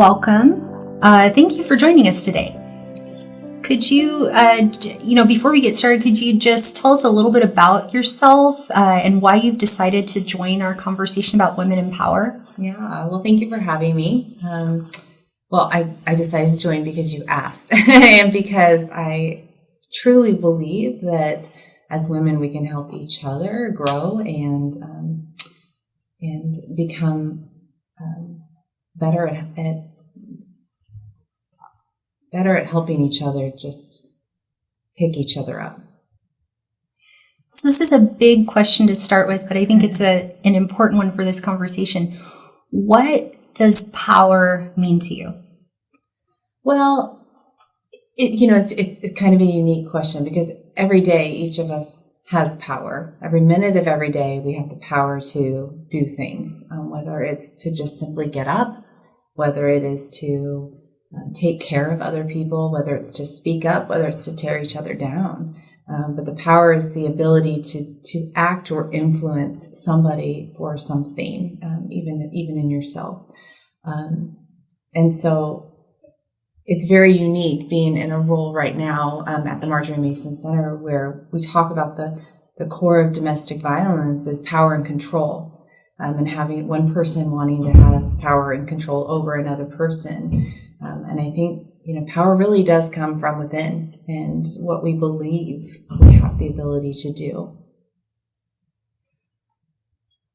welcome. Thank you for joining us today. Could you, before we get started, could you just tell us a little bit about yourself and why you've decided to join our conversation about women in power? Yeah, well, thank you for having me. I decided to join because you asked and because I truly believe that as women we can help each other grow and become better at helping each other just pick each other up. So this is a big question to start with, but I think it's an important one for this conversation. What does power mean to you? Well, it's kind of a unique question because every day each of us has power. Every minute of every day we have the power to do things, whether it's to just simply get up, whether it is to take care of other people, whether it's to speak up, whether it's to tear each other down. But the power is the ability to act or influence somebody for something, even in yourself. And so it's very unique being in a role right now at the Marjorie Mason Center where we talk about the core of domestic violence is power and control, and having one person wanting to have power and control over another person. And I think, power really does come from within and what we believe we have the ability to do.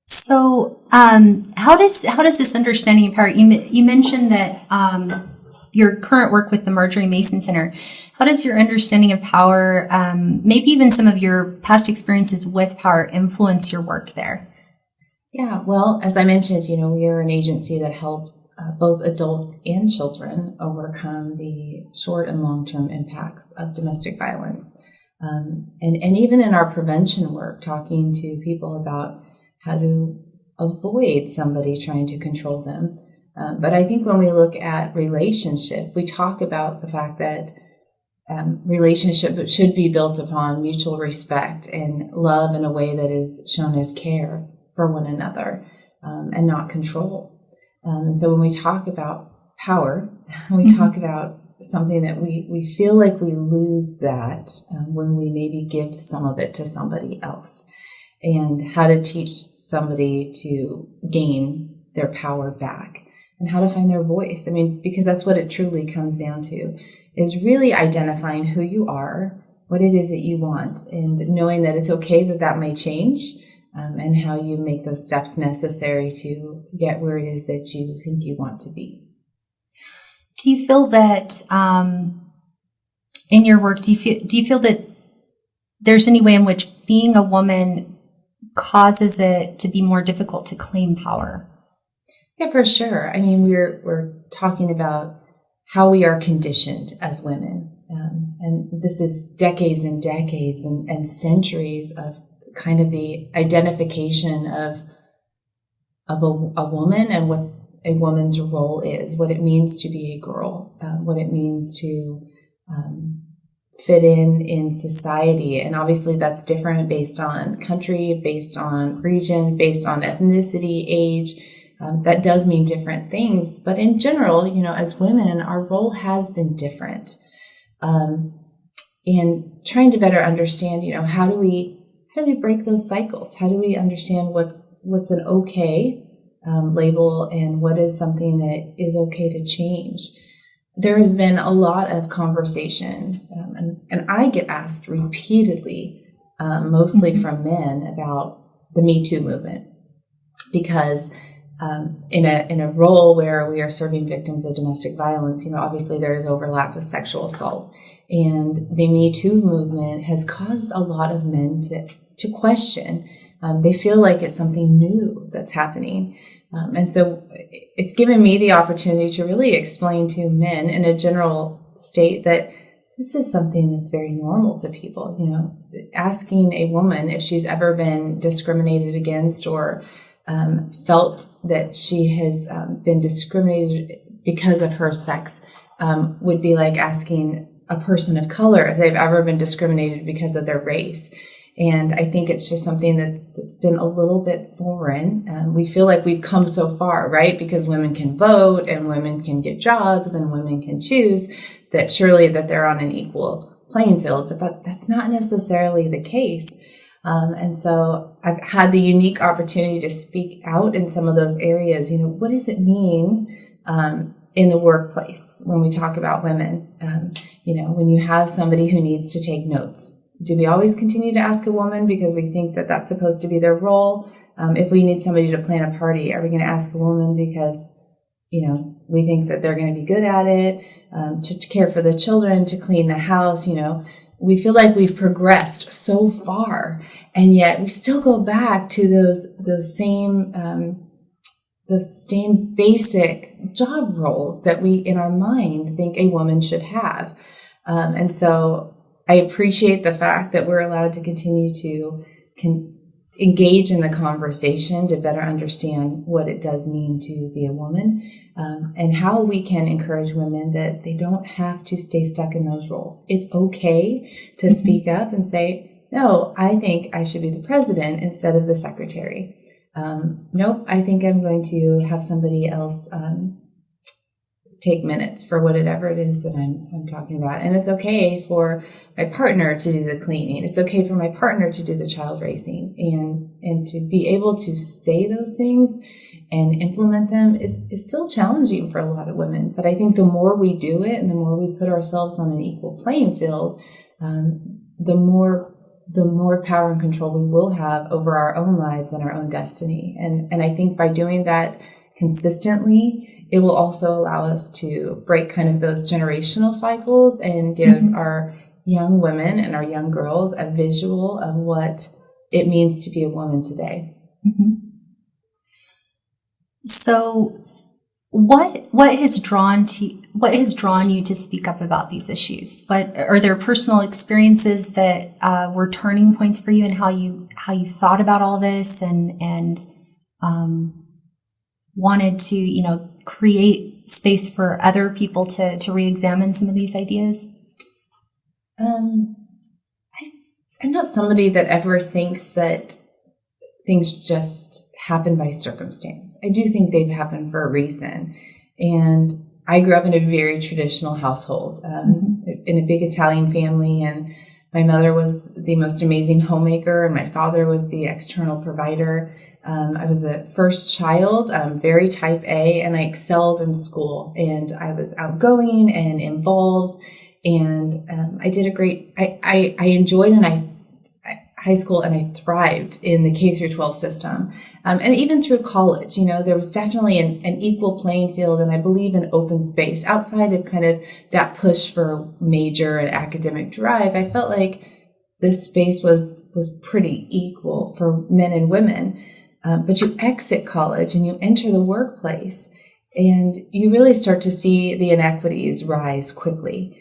So how does this understanding of power, you mentioned that your current work with the Marjorie Mason Center, how does your understanding of power, maybe even some of your past experiences with power, influence your work there? Yeah, well, as I mentioned, we are an agency that helps both adults and children overcome the short and long-term impacts of domestic violence. And even in our prevention work, talking to people about how to avoid somebody trying to control them. But I think when we look at relationship, we talk about the fact that relationship should be built upon mutual respect and love in a way that is shown as care for one another, and not control. And so when we talk about power, we talk about something that we feel like we lose that when we maybe give some of it to somebody else, and how to teach somebody to gain their power back and how to find their voice. I mean, because that's what it truly comes down to, is really identifying who you are, what it is that you want, and knowing that it's okay that may change. And how you make those steps necessary to get where it is that you think you want to be. Do you feel that in your work, do you feel that there's any way in which being a woman causes it to be more difficult to claim power? Yeah, for sure. I mean, we're talking about how we are conditioned as women, and this is decades and decades and centuries of kind of the identification of a woman and what a woman's role is, what it means to be a girl, what it means to fit in society. And obviously that's different based on country, based on region, based on ethnicity, age. That does mean different things. But in general, as women, our role has been different. And trying to better understand, how do we break those cycles? How do we understand what's an okay label and what is something that is okay to change? There has been a lot of conversation, and I get asked repeatedly, mostly from men, about the Me Too movement, because in a role where we are serving victims of domestic violence, obviously there is overlap with sexual assault, and the Me Too movement has caused a lot of men to question. They feel like it's something new that's happening. And so it's given me the opportunity to really explain to men in a general state that this is something that's very normal to people. Asking a woman if she's ever been discriminated against or felt that she has been discriminated because of her sex would be like asking a person of color if they've ever been discriminated because of their race. And I think it's just something that's been a little bit foreign. We feel like we've come so far, right? Because women can vote and women can get jobs and women can choose, that surely that they're on an equal playing field, but that's not necessarily the case. And so I've had the unique opportunity to speak out in some of those areas. What does it mean in the workplace when we talk about women? When you have somebody who needs to take notes, do we always continue to ask a woman because we think that that's supposed to be their role? If we need somebody to plan a party, are we going to ask a woman because, we think that they're going to be good at it, to care for the children, to clean the house? We feel like we've progressed so far, and yet we still go back to those same basic job roles that we, in our mind, think a woman should have. And so I appreciate the fact that we're allowed to continue to engage in the conversation to better understand what it does mean to be a woman, and how we can encourage women that they don't have to stay stuck in those roles. It's okay to speak up and say, no, I think I should be the president instead of the secretary. Nope, I think I'm going to have somebody else take minutes for whatever it is that I'm talking about. And it's okay for my partner to do the cleaning. It's okay for my partner to do the child raising, and to be able to say those things and implement them is still challenging for a lot of women. But I think the more we do it and the more we put ourselves on an equal playing field, the more power and control we will have over our own lives and our own destiny. And I think by doing that consistently, it will also allow us to break kind of those generational cycles and give our young women and our young girls a visual of what it means to be a woman today. So what has drawn you to speak up about these issues? What are there personal experiences that were turning points for you, and how you thought about all this and wanted to create space for other people to re-examine some of these ideas? I'm not somebody that ever thinks that things just happen by circumstance. I do think they've happened for a reason. And I grew up in a very traditional household, in a big Italian family, and my mother was the most amazing homemaker, and my father was the external provider. I was a first child, very type A, and I excelled in school, and I was outgoing and involved, and I did I enjoyed high school, and I thrived in the K through 12 system. And even through college, there was definitely an equal playing field, and I believe in open space. Outside of kind of that push for major and academic drive, I felt like this space was pretty equal for men and women. But you exit college and you enter the workplace, and you really start to see the inequities rise quickly,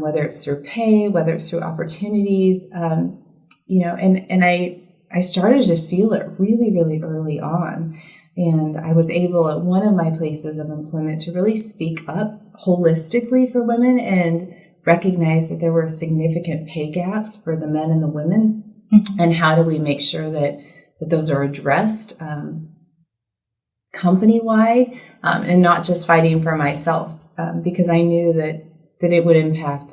whether it's through pay, whether it's through opportunities, and I started to feel it really, really early on. And I was able at one of my places of employment to really speak up holistically for women and recognize that there were significant pay gaps for the men and the women. And how do we make sure that those are addressed company-wide, and not just fighting for myself, because I knew that it would impact,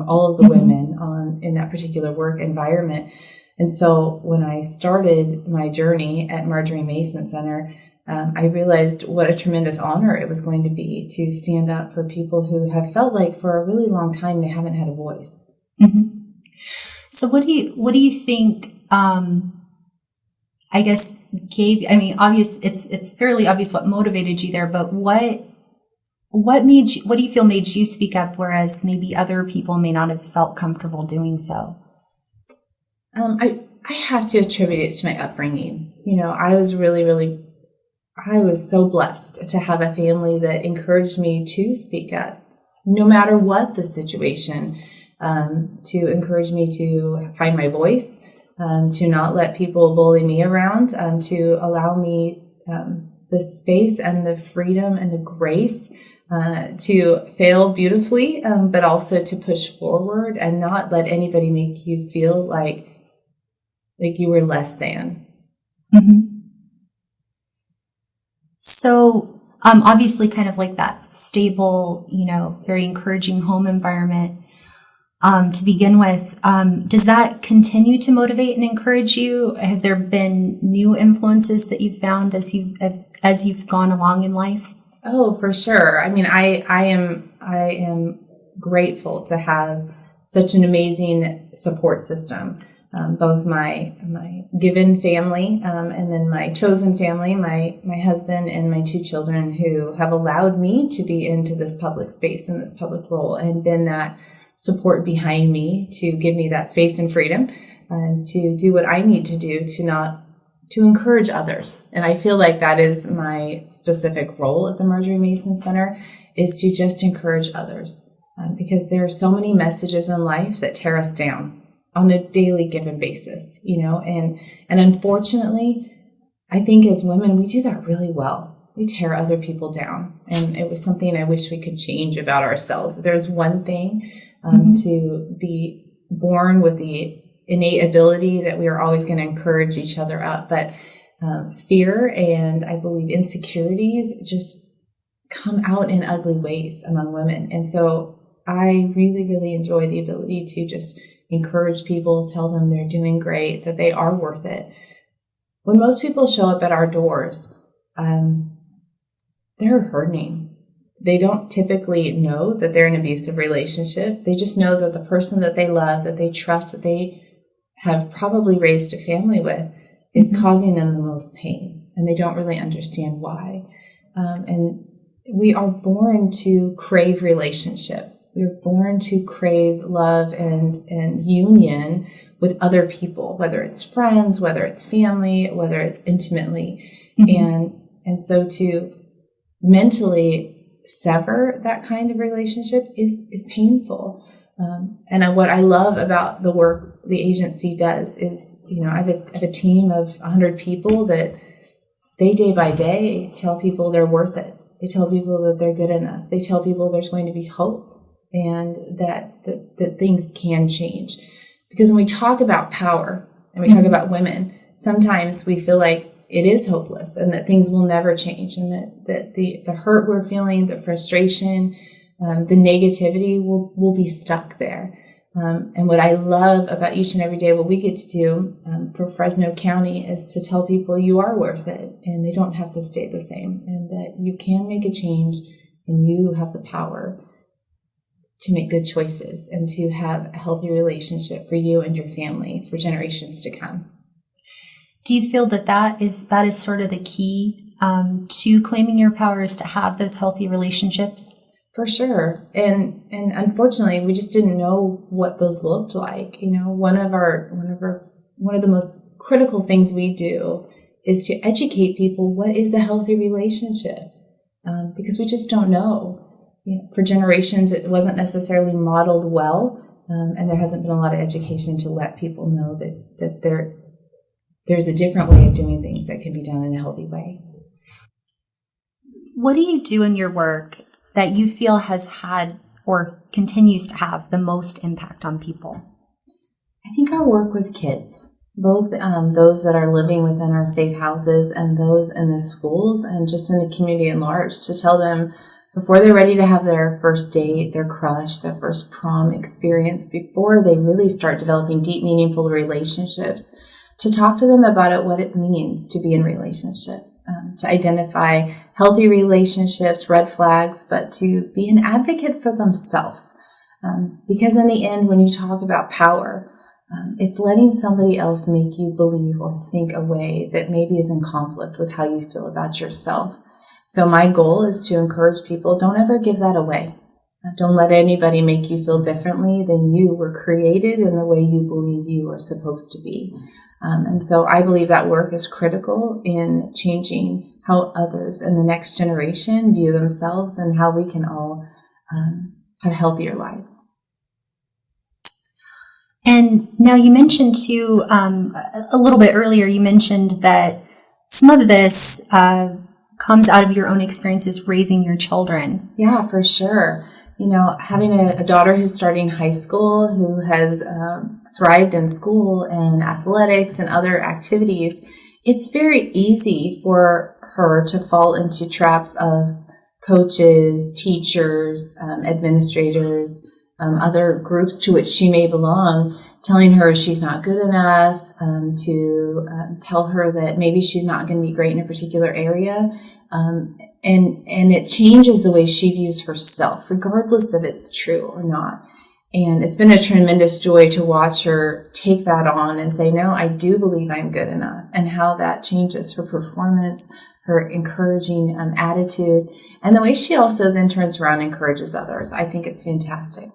all of the women in that particular work environment. And so when I started my journey at Marjorie Mason Center, I realized what a tremendous honor it was going to be to stand up for people who have felt like for a really long time they haven't had a voice. So what do you think? I guess it's fairly obvious what motivated you there, but what do you feel made you speak up, whereas maybe other people may not have felt comfortable doing so? I have to attribute it to my upbringing. I was I was so blessed to have a family that encouraged me to speak up, no matter what the situation, to encourage me to find my voice, to not let people bully me around, to allow me the space and the freedom and the grace to fail beautifully, but also to push forward and not let anybody make you feel like like you were less than. Mm-hmm. So, obviously kind of like that stable, very encouraging home environment, to begin with, does that continue to motivate and encourage you? Have there been new influences that you've found as you've gone along in life? Oh, for sure. I mean, I am grateful to have such an amazing support system. Both my given family, and then my chosen family, my husband and my 2 children, who have allowed me to be into this public space and this public role and been that support behind me to give me that space and freedom and to do what I need to do to encourage others. And I feel like that is my specific role at the Marjorie Mason Center, is to just encourage others, because there are so many messages in life that tear us down on a daily given basis, and unfortunately, I think as women, we do that really well. We tear other people down. And it was something I wish we could change about ourselves. If there's one thing, to be born with the innate ability that we are always going to encourage each other up, but fear and I believe insecurities just come out in ugly ways among women. And so I really, really enjoy the ability to just encourage people, tell them they're doing great, that they are worth it. When most people show up at our doors, they're hurting. They don't typically know that they're in an abusive relationship. They just know that the person that they love, that they trust, that they have probably raised a family with, is causing them the most pain. And they don't really understand why. And we are born to crave relationship. We're born to crave love and union with other people, whether it's friends, whether it's family, whether it's intimately. And so to mentally sever that kind of relationship is painful. And what I love about the work the agency does is, I have a team of 100 people that they day by day tell people they're worth it. They tell people that they're good enough. They tell people there's going to be hope and that things can change. Because when we talk about power and we talk about women, sometimes we feel like it is hopeless and that things will never change, and that the hurt we're feeling, the frustration, the negativity will be stuck there. And what I love about each and every day, what we get to do for Fresno County, is to tell people you are worth it and they don't have to stay the same, and that you can make a change and you have the power to make good choices and to have a healthy relationship for you and your family for generations to come. Do you feel that is sort of the key to claiming your power, is to have those healthy relationships? For sure. And unfortunately, we just didn't know what those looked like. One of the most critical things we do is to educate people what is a healthy relationship, because we just don't know. For generations, it wasn't necessarily modeled well, and there hasn't been a lot of education to let people know that there's a different way of doing things that can be done in a healthy way. What do you do in your work that you feel has had or continues to have the most impact on people? I think our work with kids, both those that are living within our safe houses and those in the schools and just in the community at large, to tell them before they're ready to have their first date, their crush, their first prom experience, before they really start developing deep, meaningful relationships, to talk to them about what it means to be in relationship, to identify healthy relationships, red flags, but to be an advocate for themselves. Because in the end, when you talk about power, it's letting somebody else make you believe or think a way that maybe is in conflict with how you feel about yourself. So my goal is to encourage people, don't ever give that away. Don't let anybody make you feel differently than you were created in the way you believe you are supposed to be. And so I believe that work is critical in changing how others in the next generation view themselves and how we can all have healthier lives. And now you mentioned too, a little bit earlier, you mentioned that some of this comes out of your own experiences raising your children. Yeah, for sure. having a daughter who's starting high school, who has thrived in school and athletics and other activities, it's very easy for her to fall into traps of coaches, teachers, administrators, other groups to which she may belong, telling her she's not good enough, to tell her that maybe she's not going to be great in a particular area. And it changes the way she views herself, regardless if it's true or not. And it's been a tremendous joy to watch her take that on and say, no, I do believe I'm good enough, and how that changes her performance, her encouraging attitude, and the way she also then turns around and encourages others. I think it's fantastic.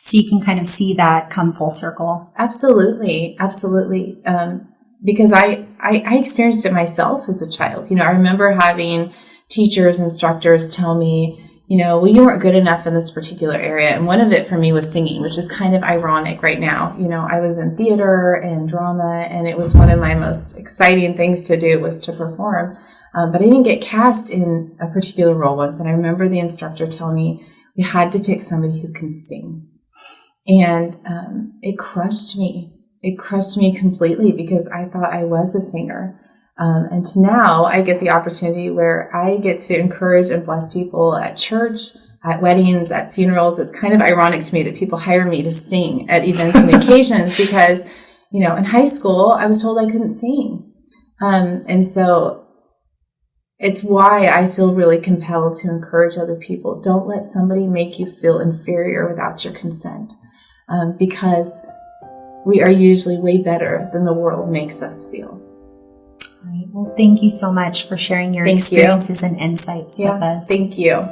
So you can kind of see that come full circle. Absolutely. Absolutely. Because I experienced it myself as a child. I remember having teachers, instructors tell me, well, you weren't good enough in this particular area. And one of it for me was singing, which is kind of ironic right now. I was in theater and drama, and it was one of my most exciting things to do was to perform. But I didn't get cast in a particular role once. And I remember the instructor telling me we had to pick somebody who can sing. And it crushed me. It crushed me completely, because I thought I was a singer. And now I get the opportunity where I get to encourage and bless people at church, at weddings, at funerals. It's kind of ironic to me that people hire me to sing at events and occasions, because, in high school, I was told I couldn't sing. And so it's why I feel really compelled to encourage other people. Don't let somebody make you feel inferior without your consent, because we are usually way better than the world makes us feel. All right. Well, thank you so much for sharing your experiences and insights with us. Thank you.